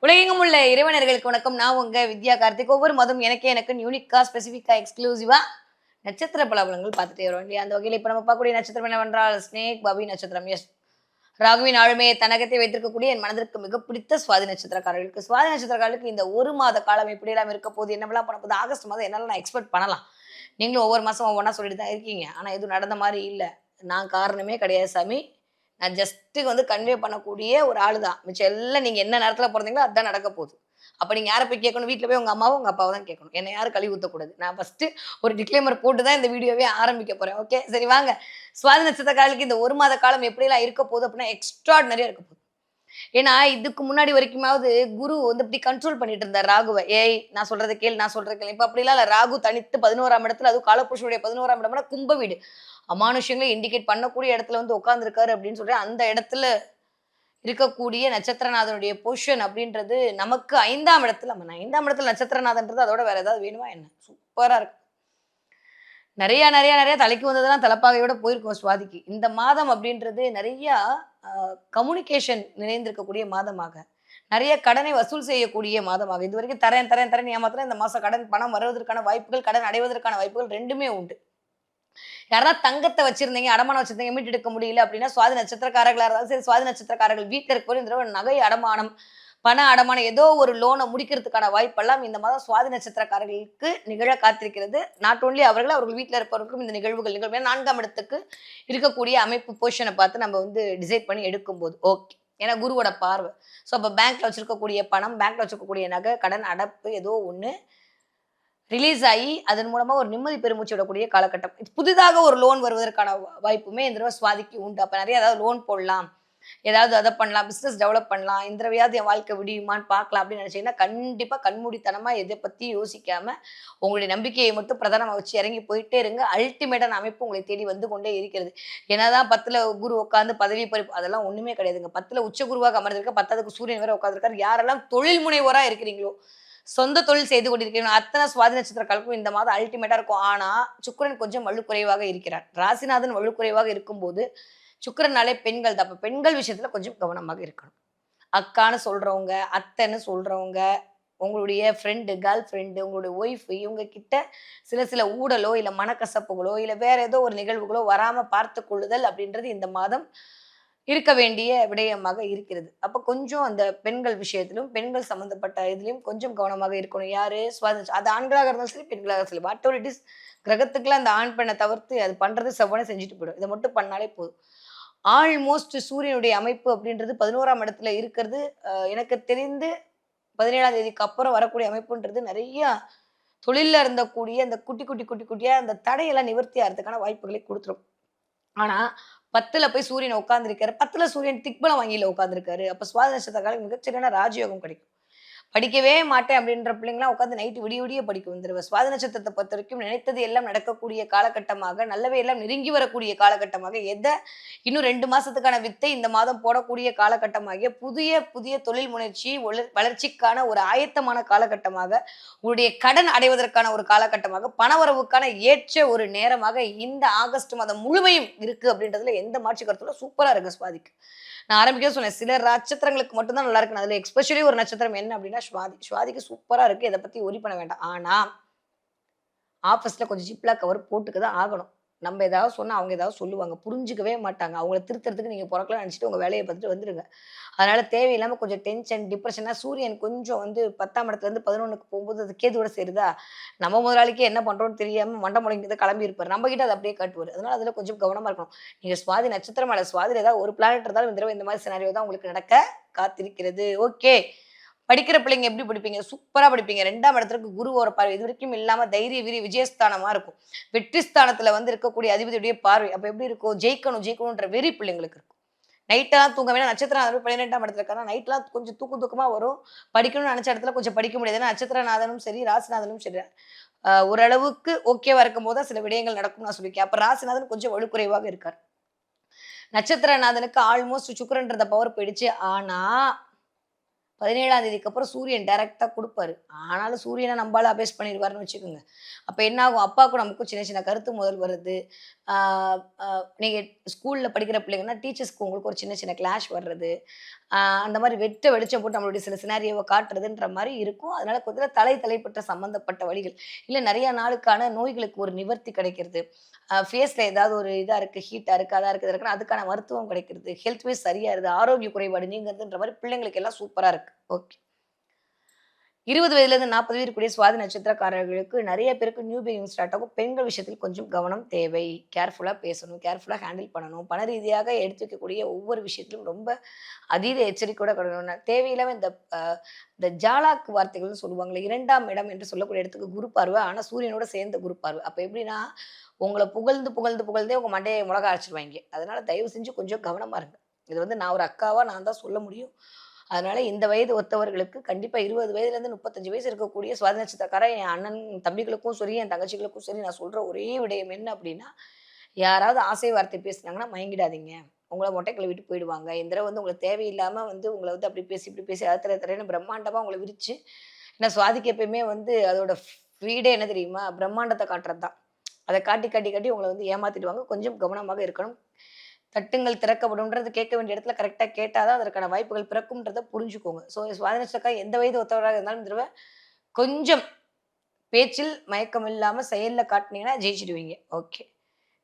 உலகெங்கும் உள்ள இறைவனர்களுக்கு வணக்கம். நான் உங்க வித்யா கார்த்திக். ஒவ்வொரு மாதம் எனக்கு யூனிக்கா, ஸ்பெசிஃபிக்கா, எக்ஸ்க்ளூசிவா நட்சத்திர பலன்கள் பார்த்துட்டே வரோம் இல்லையா? அந்த வகையில இப்ப நம்ம பார்க்கக்கூடிய நட்சத்திரம் என்னவென்றால் ஸ்னேக் பவி நட்சத்திரம். எஸ், ராகுவின் ஆளுமையை தன்னகத்தை வைத்திருக்கக்கூடிய என் மனதிற்கு மிக பிடித்த சுவாதி நட்சத்திரக்காரர்களுக்கு இந்த ஒரு மாத காலம் எப்படியெல்லாம் இருக்க போகுது, என்னவெல்லாம் பண்ண போகுது, ஆகஸ்ட் மாதம் என்னெல்லாம் நான் எக்ஸ்பெக்ட் பண்ணலாம். நீங்களும் ஒவ்வொரு மாசம் ஒவ்வொன்றா சொல்லிட்டு தான் இருக்கீங்க. ஆனா எதுவும் நடந்த மாதிரி இல்ல. நான் காரணமே கிடையாது சாமி. நான் ஜஸ்ட்டு வந்து கன்வே பண்ணக்கூடிய ஒரு ஆளு தான். மிச்சம் எல்லாம் நீங்க என்ன நேரத்துல பொறந்தீங்களோ அதான் நடக்க போகுது. அப்ப நீங்க யார போய் கேட்கணும்? வீட்ல போய் உங்க அம்மாவோ, உங்க அப்பாவோ தான் கேட்கணும். என்ன யாரும் கழுவி ஊத்தக்கூடாது. நான் ஃபர்ஸ்ட்டு ஒரு டிக்ளைமர் போட்டு தான் இந்த வீடியோவே ஆரம்பிக்க போறேன். ஓகே. சரி வாங்க. சுவாதி நட்சத்திரக்காரர்களுக்கு இந்த 1 மாத காலம் எப்படியெல்லாம் இருக்க போகுது அப்படின்னா, எக்ஸ்ட்ரார்டினரியா இருக்க போகுது. ஏன்னா, இதுக்கு முன்னாடி வரைக்குமாவது குரு வந்து இப்படி கண்ட்ரோல் பண்ணிட்டு இருந்தார் ராகுவ. ஏய் நான் சொல்றத கேளு, நான் சொல்றத கேளு. இப்ப அப்படிலாம் இல்ல. ராகு தனித்து 11ஆம் இடத்துல, அதுவும் காலபுருஷனுடைய 11ஆம் இடம்னா கும்ப வீடு. அமானுஷ்யங்களை இண்டிகேட் பண்ணக்கூடிய இடத்துல வந்து உட்கார்ந்திருக்காரு அப்படின்னு சொல்லி, அந்த இடத்துல இருக்கக்கூடிய நட்சத்திரநாதனுடைய பொசிஷன் அப்படின்றது நமக்கு 5ஆம் இடத்துல, 5ஆம் இடத்துல நட்சத்திரநாதன்றது அதோட வேற ஏதாவது வேணுமா என்ன? சூப்பரா இருக்கு. நெறைய நெறைய நெறைய தலைக்கு வந்ததெல்லாம் தலப்பாகையோட போயிருக்கும் சுவாதிக்கு. இந்த மாதம் அப்படின்றது நெறையா கம்யூனிகேஷன் நிறைந்திருக்கக்கூடிய மாதமாக, நெறைய கடனை வசூல் செய்யக்கூடிய மாதமாக, இதுவரைக்கும் தரேன் தரேன் தரேன்னு ஏமாத்துனா இந்த மாசம் கடன் பணம் வருவதற்கான வாய்ப்புகள், கடன் அடைவதற்கான வாய்ப்புகள் 2மே உண்டு. யாராவது தங்கத்த வச்சிருந்தீங்க, அடமானம் வச்சிருந்தீங்க, மீட்டு எடுக்க முடியல அப்படின்னா, சுவாதி நட்சத்திரக்காரர்களா இருந்தாலும் சரி, சுவாதி நட்சத்திரக்காரர்கள் வீட்ல இருக்கவங்க இந்த தடவ நகை அடமானம், பண அடமானம் ஏதோ ஒரு லோன முடிக்கிறதுக்கான வாய்ப்பெல்லாம் இந்த மாதம் சுவாதி நட்சத்திரக்காரர்களுக்கு நிகழ காத்திருக்கிறது. நாட் ஒன்லி அவர்கள், அவர்கள் வீட்ல இருப்பவர்களுக்கும் இந்த நிகழ்வுகள் நிகழும். ஏன்னா 4ஆம் இடத்துக்கு இருக்கக்கூடிய அமைப்பு பொசிஷன பார்த்து நம்ம வந்து டிசைட் பண்ணி எடுக்கும்போது, ஓகே. ஏன்னா குருவோட பார்வை. ஸோ அப்ப பேங்க்ல வச்சிருக்கக்கூடிய பணம், பேங்க்ல வச்சிருக்கக்கூடிய நகை, கடன், அடப்பு ஏதோ ஒண்ணு ரிலீஸ் ஆயி, அதன் மூலமா ஒரு நிம்மதி பெருமூச்சு விடக்கூடிய காலகட்டம். புதிதாக ஒரு லோன் வருவதற்கான வாய்ப்புமே இந்த தடவ சுவாதிக்கு உண்டு. அப்ப நெறைய ஏதாவது லோன் போடலாம். ஏதாவது அத பண்ணலாம். பிசினஸ் டெவலப் பண்ணலாம். இந்த தடவையாவது என் வாழ்க்கை விடியுமான்னு பார்க்கலாம் அப்படின்னு நினைச்சீங்கன்னா, கண்டிப்பா கண்மூடித்தனமா எத பத்தியும் யோசிக்காம, உங்களுடைய நம்பிக்கையை மட்டும் பிரதானமா வச்சு இறங்கி போயிட்டே இருங்க. அல்டிமேட்டான அமைப்பு உங்களை தேடி வந்து கொண்டே இருக்கிறது. என்னதான் 10ல குரு உட்கார்ந்து பதவி பறிப்பு அதெல்லாம் ஒண்ணுமே கிடையாதுங்க. 10ல உச்ச குருவாக அமர்ந்திருக்க, 10க்கு சூரியன் வேற உட்கார்ந்திருக்காரு. யாரெல்லாம் தொழில் முனைவோரா இருக்கிறீங்களோ, சொந்த தொழில் செய்து கொண்டிருக்கிறீர்கள் அத்தனை சுவாதி நட்சத்திரக்காரர்களுக்கும் இந்த மாதம் அல்டிமேட்டா இருக்கும். ஆனா, சுக்கிரன் கொஞ்சம் வலுக்குறைவாக இருக்கிறார். ராசிநாதன் வலுக்குறைவாக இருக்கும்போது, சுக்கிரனாலே பெண்கள் தான். அப்ப பெண்கள் விஷயத்துல கொஞ்சம் கவனமாக இருக்கணும். அக்கான்னு சொல்றவங்க, அத்தைன்னு சொல்றவங்க, உங்களுடைய ஃப்ரெண்டு, கேர்ள் ஃப்ரெண்டு, உங்களுடைய ஒய்ஃப் இவங்க கிட்ட சில சில ஊடலோ, இல்ல மனக்கசப்புகளோ, இல்ல வேற ஏதோ ஒரு நிகழ்வுகளோ வராம பார்த்துக் கொள்ளுதல் அப்படின்றது இந்த மாதம் இருக்க வேண்டிய விடயமாக இருக்கிறது. அப்ப கொஞ்சம் அந்த பெண்கள் விஷயத்திலும், பெண்கள் சம்மந்தப்பட்ட இதுலயும் கொஞ்சம் கவனமாக இருக்கணும். யாரு? அது ஆண்களாக இருந்தாலும் சரி, பெண்களாக சரி. வாட்டெவர் இட் இஸ் கிரகத்துக்குலாம் அந்த ஆண், பெண்ண தவிர்த்து அது பண்றது செவ்வனே செஞ்சுட்டு போயிடும். இத மட்டும் பண்ணாலே போதும். ஆல்மோஸ்ட் சூரியனுடைய அமைப்பு அப்படின்றது 11ஆம் இடத்துல இருக்கிறது, எனக்கு தெரிந்து 17ஆம் தேதிக்கு அப்புறம் வரக்கூடிய அமைப்புன்றது நெறைய தொழில்ல இருந்தக்கூடிய அந்த குட்டி, குட்டி, குட்டி, குட்டியா அந்த தடையெல்லாம் நிவர்த்தி ஆறதுக்கான வாய்ப்புகளை குடுத்துரும். ஆனா 10ல போய் சூரியன் உட்கார்ந்திருக்காரு. 10ல சூரியன் திக்பலம் வங்கியில உட்கார்ந்திருக்காரு. அப்ப சுவாதி நட்சத்திரக்காரங்களுக்கு மிகச்சிறந்த ராஜயோகம் கிடைக்கும். படிக்கவே மாட்டேன் அப்படின்ற பிள்ளைங்கலாம் உட்காந்து நைட் விடிய விடிய படிக்கும். இந்த சுவாதி நட்சத்திரத்த பொறுத்தவரைக்கும் நினைத்தது எல்லாம் நடக்கக்கூடிய காலகட்டமாக, நல்லவை எல்லாம் நெருங்கி வரக்கூடிய காலகட்டமாக, இன்னும் 2 மாசத்துக்கான வித்தை இந்த மாதம் போடக்கூடிய காலகட்டமாகிய புதிய புதிய தொழில் முயற்சி, வளர்ச்சிக்கான ஒரு ஆயத்தமான காலகட்டமாக, உங்களுடைய கடன் அடைவதற்கான ஒரு காலகட்டமாக, பணவரவுக்கான ஏற்ற ஒரு நேரமாக இந்த ஆகஸ்ட் மாதம் முழுமையும் இருக்கு அப்படின்றதுல எந்த மாற்று கருத்தும் இல்ல. சூப்பரா இருக்கு சுவாதிக்கு. நான் ஆரம்பிக்கவே சொன்னேன். சில நட்சத்திரங்களுக்கு மட்டும் தான் நல்லா இருக்குன்னு. அதுல எஸ்பெஷலி ஒரு நட்சத்திரம் என்ன அப்டின்னா சுவாதி. சுவாதிக்கு சூப்பரா இருக்கு. இத பத்தி வொரி பண்ண வேண்டாம். ஆனா, ஆஃபீஸ்ல கொஞ்சம் ஜிப்லா கவர் போட்டுக்க தான் ஆகணும். நம்ம ஏதாவது சொன்னா அவங்க ஏதாவது சொல்லுவாங்க. புரிஞ்சுக்கவே மாட்டாங்க. அவங்கள திருத்துறதுக்கு நீங்க பொறக்கலாம்னு நெனச்சுட்டு உங்க வேலைய பார்த்துட்டு வந்துருங்க. அதனால தேவையில்லாம கொஞ்சம் டென்ஷன், டிப்ரஷனா சூரியன் கொஞ்சம் வந்து 10ஆம் இடத்துலருந்து 11க்கு போகும்போது அது கேதுவோட சேருதா, நம்ம முதலாளிக்கு என்ன பண்றோம்னு தெரியாம மண்ட முழங்கிட்டு கிளம்பி இருப்பாரு. நம்ம கிட்ட அத அப்படியே காட்டுவாரு. அதனால அதுல கொஞ்சம் கவனமா இருக்கணும். நீங்க சுவாதி நட்சத்திரம் அல்ல சுவாதியில ஏதாவது ஒரு பிளானட் இருந்தாலும் இந்த தடவ இந்த மாரி சினாரியோ தான் உங்களுக்கு நடக்க காத்திருக்கிறது. ஓகே. படிக்கிற பிள்ளைங்க எப்படி படிப்பீங்க? சூப்பரா படிப்பீங்க. 2ஆம் இடத்திற்கு குருவோட பார்வை இதுவரைக்கும் இல்லாம தைரிய, வீரிய, விஜயஸ்தானமா இருக்கும். வெற்றி ஸ்தானத்துல வந்து இருக்கக்கூடிய அதிபதியுடைய பார்வை. அப்ப எப்படி இருக்கும்? ஜெயிக்கணும், ஜெயிக்கணும்ன்ற வெறி பிள்ளைங்களுக்கு இருக்கும். நைட்டெல்லாம் தூங்க வேணா நட்சத்திரநாதன் 12ஆம் இடத்துல இருக்காருன்னா, நைட்லாம் கொஞ்சம் தூக்கமா வரும். படிக்கணும்னு நெனச்ச இடத்துல கொஞ்சம் படிக்க முடியாது. ஏன்னா நட்சத்திரநாதனும் சரி, ராசிநாதனும் சரி, ஓரளவுக்கு ஓகேவா இருக்கும்போது தான் சில விடயங்கள் நடக்கும்னு நான் சொல்லியிருக்கேன். அப்ப ராசிநாதன் கொஞ்சம் வலுக்குறைவாக இருக்கார். நட்சத்திரநாதனுக்கு ஆல்மோஸ்ட் சுக்கிரன்றத பவர் போயிடுச்சு. ஆனா 17ஆம் தேதிக்கு அப்புறம் சூரியன் டைரக்ட்டா குடுப்பாரு. ஆனாலும் சூரியன நம்பால அபேஸ் பண்ணிருவாருன்னு வச்சுக்கோங்க. அப்ப என்ன ஆகும்? அப்பாவுக்கும் நமக்கும் சின்ன சின்ன கருத்து மோதல் வருது. ஆ அ நீங்க ஸ்கூல்ல படிக்கிற பிள்ளைங்கன்னா, டீச்சர்ஸ்க்கு உங்களுக்கு ஒரு சின்ன சின்ன கிளாஷ் வர்றது. அந்த மாதிரி வெட்ட வெளிச்சம் போட்டு நம்மளுடைய சில சினாரியோவை காட்டுறதுன்ற மாதிரி இருக்கும். அதனால கொஞ்சம் தலைப்பட்ட சம்மந்தப்பட்ட வழிகள், இல்ல நிறைய நாளுக்கான நோய்களுக்கு ஒரு நிவர்த்தி கிடைக்கிறது. ஃபேஸ்ல ஏதாவது ஒரு இதா இருக்கு, ஹீட்டா இருக்கு, அதா இருக்கு, இதா இருக்குன்னா அதுக்கான மருத்துவம் கிடைக்கிறது. ஹெல்த் வைஸ் சரியா இருது, ஆரோக்கிய குறைபாடு நீங்குதுன்ற மாதிரி பிள்ளைங்களுக்கு எல்லாம் சூப்பரா இருக்கு. ஓகே. 20 வயதிலிருந்து 40 வயது இருக்கக்கூடிய சுவாதி நட்சத்திரக்காரர்களுக்கு நிறைய பேருக்கு நியூ பிகினிங் ஸ்டார்ட் ஆகும். பெண்கள் விஷயத்தில் கொஞ்சம் கவனம் தேவை. கேர்ஃபுல்லா பேசணும், கேர்ஃபுல்லா ஹேண்டில் பண்ணணும். பண ரீதியாக எடுத்து வைக்கக்கூடிய ஒவ்வொரு விஷயத்திலும் ரொம்ப அதீத எச்சரிக்கையோட இருக்கணும். தேவையில்லாம இந்த ஜாலாக்கு வார்த்தைகள்னு சொல்லுவாங்கல்ல, 2ஆம் இடம் என்று சொல்லக்கூடிய இடத்துக்கு குரு பார்வை. ஆனா சூரியனோட சேர்ந்த குரு பார்வை. அப்ப எப்படின்னா, உங்கள புகழ்ந்தே உங்க மண்டைய மொளகா அரைச்சுருவாய்ங்க. அதனால தயவு செஞ்சு கொஞ்சம் கவனமா இருங்க. இது வந்து நான் ஒரு அக்காவா நான் தான் சொல்ல முடியும். அதனால இந்த வயது ஒத்தவர்களுக்கு கண்டிப்பா 20 வயதுலேருந்து 35 வயசு இருக்கக்கூடிய சுவாதி நட்சத்திரக்காரன் என் அண்ணன் தம்பிகளுக்கும் சரி, என் தங்கச்சிகளுக்கும் சரி நான் சொல்ற ஒரே விடயம் என்ன அப்படின்னா, யாராவது ஆசை வார்த்தை பேசுனாங்கன்னா மயங்கிடாதீங்க. உங்கள மொட்டை கழுவிட்டு போயிடுவாங்க. இந்த தடவ வந்து உங்களுக்கு தேவையில்லாம வந்து உங்கள வந்து அப்படி பேசி, இப்படி பேசி தரன்னு பிரம்மாண்டமா உங்கள விரிச்சு ஏன்னா சுவாதிக்கு எப்பயுமே வந்து அதோட வீடே என்ன தெரியுமா? பிரம்மாண்டத்த காட்டுறது தான். அத காட்டி உங்கள வந்து ஏமாத்திடுவாங்க. கொஞ்சம் கவனமாக இருக்கணும். தட்டுங்கள் திறக்கப்படும்ன்றது கேட்க வேண்டிய இடத்துல கரெக்ட்டா கேட்டா தான் அதற்கான வாய்ப்புகள் பிறக்கும்ன்றத புரிஞ்சுக்கோங்க. சுவாதி நட்சத்திரக்காரர் எந்த வயது ஒத்தவராக இருந்தாலும் இந்த தடவ கொஞ்சம் பேச்சில் மயக்கம் இல்லாம செயல்ல காட்டுனீங்கன்னா ஜெயிச்சுடுவீங்க. ஓகே.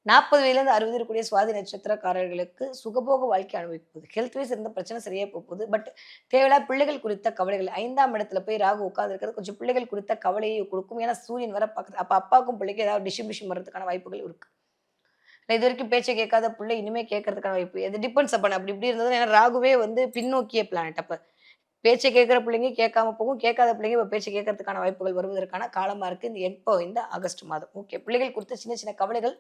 40 வயதிலிருந்து 60 இருக்கக்கூடிய சுவாதி நட்சத்திரக்காரர்களுக்கு சுகபோக வாழ்க்கை அனுபவிப்பது. ஹெல்த் வைஸ் இருந்த பிரச்சனை சரியா போகுது. பட் தேவையில்லாத பிள்ளைகள் குறித்த கவலைகள் 5ஆம் இடத்துல போய் ராகு உட்கார்ந்திருக்கிறது கொஞ்சம் பிள்ளைகள் குறித்த கவலையை குடுக்கும். ஏன்னா சூரியன் வேற பாக்குது. அப்ப அப்பாவுக்கும் பிள்ளைக்கும் ஏதாவது டிஸ்ட்ரிபியூஷன் வர்றதுக்கான வாய்ப்புகள் இருக்கு. இதுவரைக்கும் பேச்ச கேட்காத புள்ள இனிமே கேட்கறதுக்கான வாய்ப்பு. அது டிபெண்ட்ஸ் அப்பான் அப்படி இப்படி இருந்தது. ஏன்னா ராகுவே வந்து பின்னோக்கிய பிளானட் அப்ப. பேச்ச கேட்கிற பிள்ளைங்க கேட்காம போகும். கேட்காத பிள்ளைங்க இப்ப பேச்ச கேட்கறதுக்கான வாய்ப்புகள் வருவதற்கான காலமா இருக்கு. இந்த ஆகஸ்ட் மாதம். ஓகே. பிள்ளைகள் குறித்த சின்ன சின்ன கவலைகள்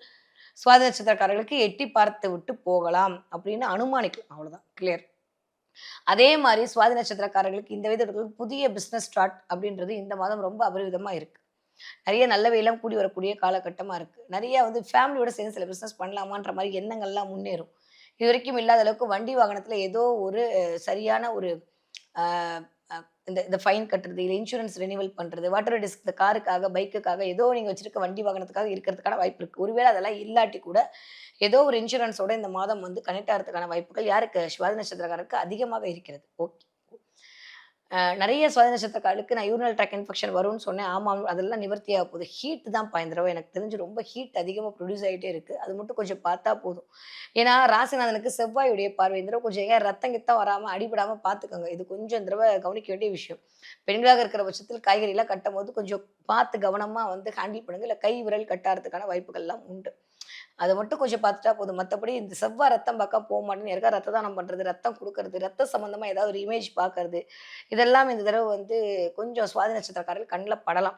சுவாதி நட்சத்திரக்காரர்களுக்கு எட்டி பார்த்து விட்டு போகலாம் அப்படின்னு அனுமானிக்கலாம். அவ்வளவுதான். கிளியர். அதே மாரி சுவாதி நட்சத்திரக்காரர்களுக்கு இந்த விதத்துக்கு புதிய பிசினஸ் ஸ்டார்ட் அப்படின்றது இந்த மாதம் ரொம்ப அபரிவிதமா இருக்கு. நெறைய நல்லவையெல்லாம் கூடி வரக்கூடிய காலகட்டமா இருக்கு. நெறைய வந்து ஃபேமிலியோட சேர்ந்து சில பிசினஸ் பண்ணலாமான்ற மாரி எண்ணங்கள்லாம் முன்னேறும். இதுவரைக்கும் இல்லாத அளவுக்கு வண்டி வாகனத்துல ஏதோ ஒரு சரியான ஒரு அ அ இந்த இந்த ஃபைன் கட்டுறது, இல்ல இன்சூரன்ஸ் ரினிவல் பண்றது, வாட்டர் டிஸ்க் இந்த காருக்காக, பைக்குக்காக ஏதோ நீங்க வச்சிருக்க வண்டி வாகனத்துக்காக இருக்கிறதுக்கான வாய்ப்பு இருக்கு. ஒருவேளை அதெல்லாம் இல்லாட்டி கூட, ஏதோ ஒரு இன்சூரன்ஸோட இந்த மாதம் வந்து கனெக்ட் ஆகுறதுக்கான வாய்ப்புகள் யாருக்கு? சுவாதி நட்சத்திரக்காரருக்கு அதிகமாக இருக்கிறது. ஓகே. நெறைய சுவாதி நட்சத்திரக்காரர்களுக்கு நான் யூரினல் ட்ராக் இன்ஃபெக்ஷன் வரும்னு சொன்னேன். ஆமா, அதெல்லாம் நிவர்த்தியாக போகுது. ஹீட் தான்ப்பா இந்த தடவ எனக்கு தெரிஞ்சு ரொம்ப ஹீட் அதிகமா ப்ரொடியூஸ் ஆயிட்டே இருக்கு. அது மட்டும் கொஞ்சம் பார்த்தா போதும். ஏன்னா, ராசிநாதனுக்கு செவ்வாயுடைய பார்வை. இந்த தடவ கொஞ்சம் ஏன் ரத்தம் கித்தம் வராம, அடிபடாம பார்த்துக்கோங்க. இது கொஞ்சம் இந்த தடவ கவனிக்க வேண்டிய விஷயம். பெண்களாக இருக்கிற பட்சத்தில் காய்கறிலாம் கட்டும்போது கொஞ்சம் பார்த்து கவனமா வந்து ஹேண்டில் பண்ணுங்க. இல்ல கை, விரல் கட்டாறதுக்கான வாய்ப்புகள்லாம் உண்டு. அத மட்டும் கொஞ்சம் பார்த்துட்டா போதும். மத்தபடி இந்த செவ்வா ரத்தம் பார்க்க போ மாட்டேன்னு யாருக்கா ரத்த தானம் பண்றது, ரத்தம் குடுக்கறது, ரத்த சம்மந்தமா ஏதாவது ஒரு இமேஜ் பார்க்கறது, இதெல்லாம் இந்த தடவ வந்து கொஞ்சம் சுவாதி நட்சத்திரக்காரர்கள் கண்ல படலாம்.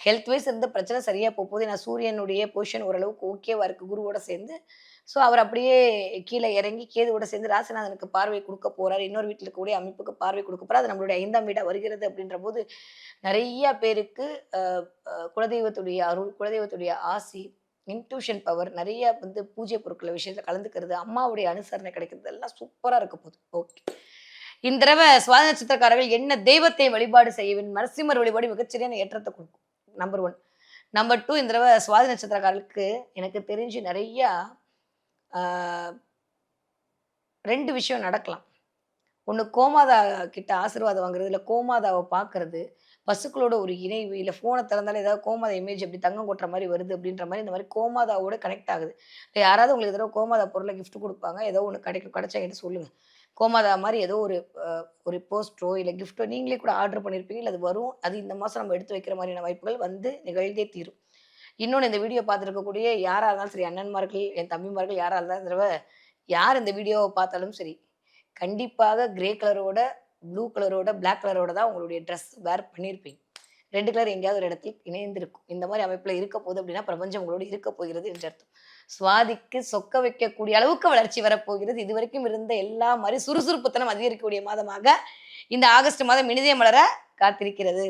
ஹெல்த் வைஸ் இருந்த பிரச்சனை சரியா போகுது. ஏன்னா சூரியனுடைய பொசிஷன் ஓரளவுக்கு ஓகேவா இருக்கு குருவோட சேர்ந்து. அவர் அப்படியே கீழ இறங்கி கேதுவோட சேர்ந்து ராசிநாதனுக்கு பார்வை குடுக்க போறாரு. இன்னொரு வீட்ல இருக்கக்கூடிய அமைப்புக்கு பார்வை குடுக்க போறார். அது நம்மளுடைய 5ஆம் வீடா வருகிறது அப்படின்றபோது, நெறைய பேருக்கு அ அ குலதெய்வத்துடைய அருள், குலதெய்வத்துடைய ஆசி, இன்ட்யூஷன் பவர் நெறைய வந்து பூஜை பொருட்கள் விஷயத்துல கலந்துக்கிறது, அம்மாவுடைய அனுசரணை கிடைக்கிறது எல்லாம் சூப்பரா இருக்க போகுது. ஓகே. இந்த தடவ சுவாதி நட்சத்திரக்காரர்கள் என்ன தெய்வத்தை வழிபாடு செய்ய வேண்டும்? நரசிம்மர் வழிபாடு மிகச்சரியான ஏற்றத்த குடுக்கும். நம்பர் 1. நம்பர் 2 இந்த தடவ சுவாதி நட்சத்திரக்காரர்களுக்கு எனக்கு தெரிஞ்சு நெறையா ஆ 2 விஷயம் நடக்கலாம். ஒண்ணு கோமாதா கிட்ட ஆசீர்வாதம் வாங்குறது, இல்ல கோமாதாவ பார்க்கறது, பசுக்களோட ஒரு இணைவு, இல்ல ஃபோன திறந்தாலே ஏதாவது கோமாதா இமேஜ் அப்படி தங்கம் கொட்டுற மாரி வருது அப்படின்ற மாரி இந்த மாரி கோமாதாவோட கனெக்ட் ஆகுது. இல்ல யாராவது உங்களுக்கு இந்த தடவ கோமாதா பொருள கிஃப்ட் குடுப்பாங்க. ஏதோ ஒண்ணு கிடைச்சா என்கிட்ட சொல்லுங்க. கோமாதா மாரி ஏதோ அ ஒரு போஸ்டரோ, இல்ல கிஃப்ட்டோ நீங்களே கூட ஆர்டர் பண்ணியிருப்பீங்க. இல்ல அது வரும். அது இந்த மாசம் நம்ம எடுத்து வைக்கிற மாரியான வாய்ப்புகள் வந்து நிகழ்ந்தே தீரும். இன்னொன்னு இந்த வீடியோ பார்த்துருக்கக்கூடிய யாரா இருந்தாலும் சரி, அண்ணன்மார்கள், என் தம்பிமார்கள் யாரா இருந்தாலும் இந்த தடவ யார் இந்த வீடியோவ பார்த்தாலும் சரி, கண்டிப்பாக கிரே கலரோட, ப்ளூ கலரோட, பிளாக் கலரோட தான் உங்களுடைய ட்ரெஸ் வேர் பண்ணியிருப்பீங்க. 2 கலர் எங்கேயாவது ஒரு இடத்தில் இணைந்திருக்கும். இந்த மாரி அமைப்புல இருக்க போகுது அப்படின்னா, பிரபஞ்சம் உங்களோடு இருக்க போகிறது என்று அர்த்தம். சுவாதிக்கு சொக்க வைக்கக்கூடிய அளவுக்கு வளர்ச்சி வரப்போகிறது. இதுவரைக்கும் இருந்த எல்லா மாரி சுறுசுறுப்புத்தனம் அதிகரிக்கக்கூடிய மாதமாக இந்த ஆகஸ்ட் மாதம் இனிதே மலர காத்திருக்கிறது.